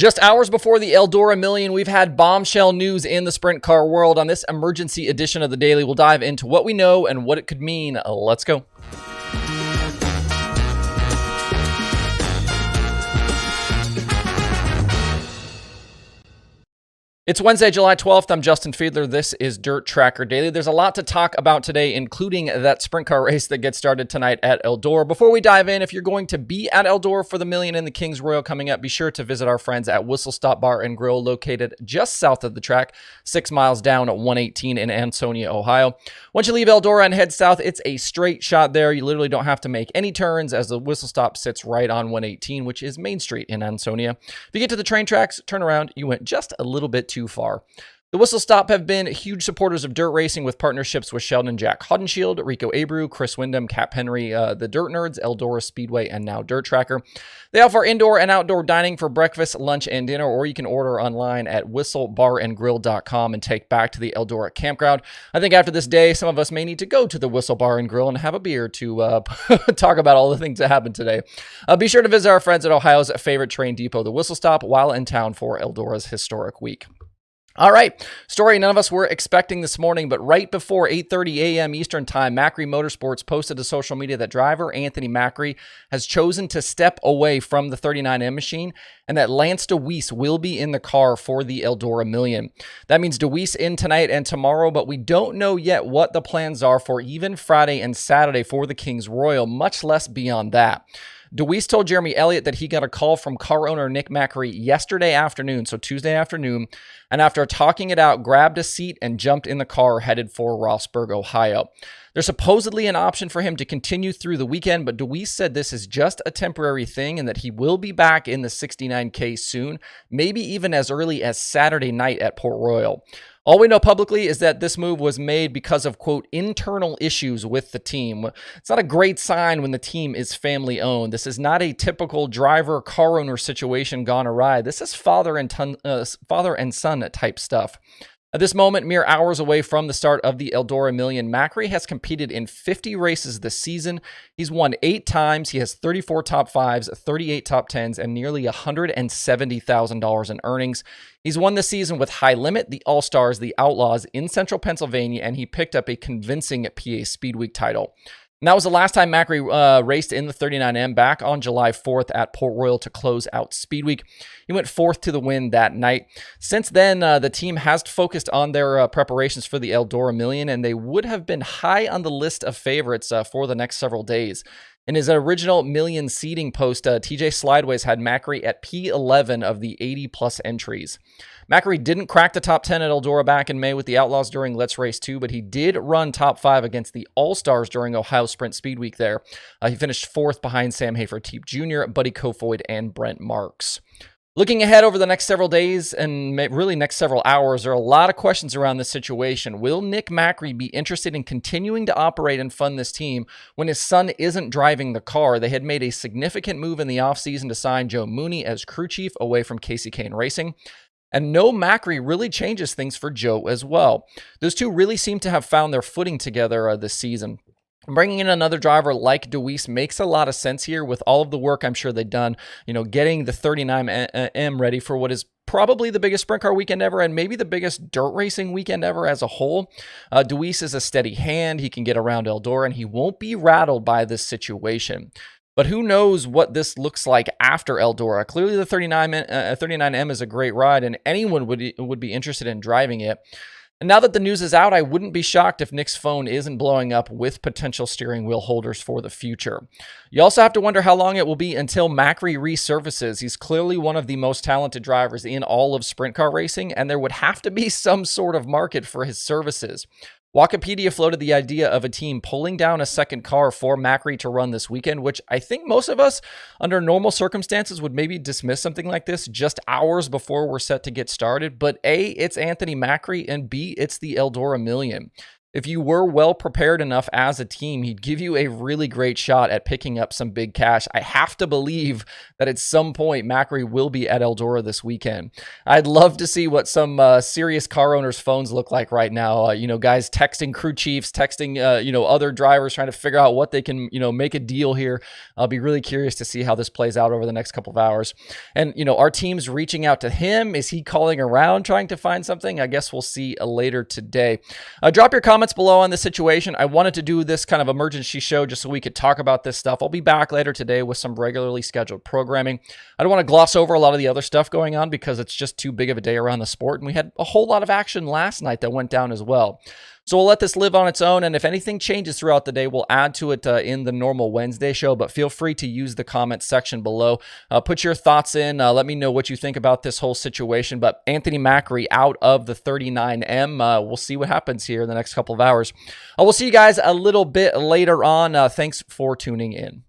Just hours before the Eldora Million, we've had bombshell news in the sprint car world. On this emergency edition of the Daily, we'll dive into what we know and what it could mean. Let's go. It's Wednesday, July 12th. I'm Justin Fiedler. This is Dirt Tracker Daily. There's a lot to talk about today, including that sprint car race that gets started tonight at Eldora. Before we dive in, if you're going to be at Eldora for the Million and the Kings Royal coming up, be sure to visit our friends at Whistle Stop Bar and Grill, located just south of the track, 6 miles down at 118 in Ansonia, Ohio. Once you leave Eldora and head south, it's a straight shot there. You literally don't have to make any turns, as the Whistle Stop sits right on 118, which is Main Street in Ansonia. If you get to the train tracks, turn around. You went just a little bit too far. The Whistle Stop have been huge supporters of dirt racing with partnerships with Sheldon and Jack Hodenshield, Rico Abreu, Chris Wyndham, Cap Henry, the Dirt Nerds, Eldora Speedway, and now Dirt Tracker. They offer indoor and outdoor dining for breakfast, lunch, and dinner, or you can order online at whistlebarandgrill.com and take back to the Eldora campground. I think after this day, some of us may need to go to the Whistle Bar and Grill and have a beer to talk about all the things that happened today. Be sure to visit our friends at Ohio's favorite train depot, the Whistle Stop, while in town for Eldora's historic week. All right, story none of us were expecting this morning, but right before 8:30 a.m. Eastern Time, Macri Motorsports posted to social media that driver Anthony Macri has chosen to step away from the 39M machine and that Lance Dewease will be in the car for the Eldora Million. That means Dewease in tonight and tomorrow, but we don't know yet what the plans are for even Friday and Saturday for the Kings Royal, much less beyond that. Dewease told Jeremy Elliott that he got a call from car owner Nick Macri yesterday afternoon, so Tuesday afternoon, and after talking it out, grabbed a seat and jumped in the car headed for Rossburg, Ohio. There's supposedly an option for him to continue through the weekend, but Dewease said this is just a temporary thing and that he will be back in the 69K soon, maybe even as early as Saturday night at Port Royal. All we know publicly is that this move was made because of, quote, internal issues with the team. It's not a great sign when the team is family owned. This is not a typical driver-car owner situation gone awry. This is father and son type stuff. At this moment, mere hours away from the start of the Eldora Million, Macri has competed in 50 races this season. He's won 8 times. He has 34 top 5s, 38 top 10s, and nearly $170,000 in earnings. He's won this season with High Limit, the All-Stars, the Outlaws in Central Pennsylvania, and he picked up a convincing PA Speed Week title. And that was the last time Macri raced in the 39M back on July 4th at Port Royal to close out Speed Week. He went 4th to the win that night. Since then, the team has focused on their preparations for the Eldora Million, and they would have been high on the list of favorites for the next several days. In his original Million seeding post, TJ Slideways had Macri at P11 of the 80-plus entries. Macri didn't crack the top 10 at Eldora back in May with the Outlaws during Let's Race 2, but he did run top 5 against the All-Stars during Ohio Sprint Speed Week there. He finished 4th behind Sam Hafer-Teep Jr., Buddy Kofoid, and Brent Marks. Looking ahead over the next several days and really next several hours, there are a lot of questions around this situation. Will Nick Macri be interested in continuing to operate and fund this team when his son isn't driving the car? They had made a significant move in the offseason to sign Joe Mooney as crew chief away from Casey Kane Racing. And no Macri really changes things for Joe as well. Those two really seem to have found their footing together this season. Bringing in another driver like Dewease makes a lot of sense here with all of the work I'm sure they've done, getting the 39M ready for what is probably the biggest sprint car weekend ever and maybe the biggest dirt racing weekend ever as a whole. Dewease is a steady hand. He can get around Eldora and he won't be rattled by this situation. But who knows what this looks like after Eldora. Clearly the 39M is a great ride and anyone would be interested in driving it. And now that the news is out, I wouldn't be shocked if Nick's phone isn't blowing up with potential steering wheel holders for the future. You also have to wonder how long it will be until Macri resurfaces. He's clearly one of the most talented drivers in all of sprint car racing, and there would have to be some sort of market for his services. Wikipedia floated the idea of a team pulling down a second car for Macri to run this weekend, which I think most of us, under normal circumstances, would maybe dismiss something like this just hours before we're set to get started. But A, it's Anthony Macri, and B, it's the Eldora Million. if you were well prepared enough as a team, he'd give you a really great shot at picking up some big cash. I have to believe that at some point Macri will be at Eldora this weekend. I'd love to see what some serious car owners' phones look like right now. Guys texting crew chiefs, texting other drivers, trying to figure out what they can make a deal here. I'll be really curious to see how this plays out over the next couple of hours. And our team's reaching out to him. Is he calling around trying to find something? I guess we'll see later today. Drop your comments below on this situation. I wanted to do this kind of emergency show just so we could talk about this stuff. I'll be back later today with some regularly scheduled programming. I don't want to gloss over a lot of the other stuff going on because it's just too big of a day around the sport, and we had a whole lot of action last night that went down as well. So we'll let this live on its own, and if anything changes throughout the day, we'll add to it in the normal Wednesday show, but feel free to use the comment section below. Put your thoughts in. Let me know what you think about this whole situation, but Anthony Macri out of the 39M. We'll see what happens here in the next couple of hours. We'll see you guys a little bit later on. Thanks for tuning in.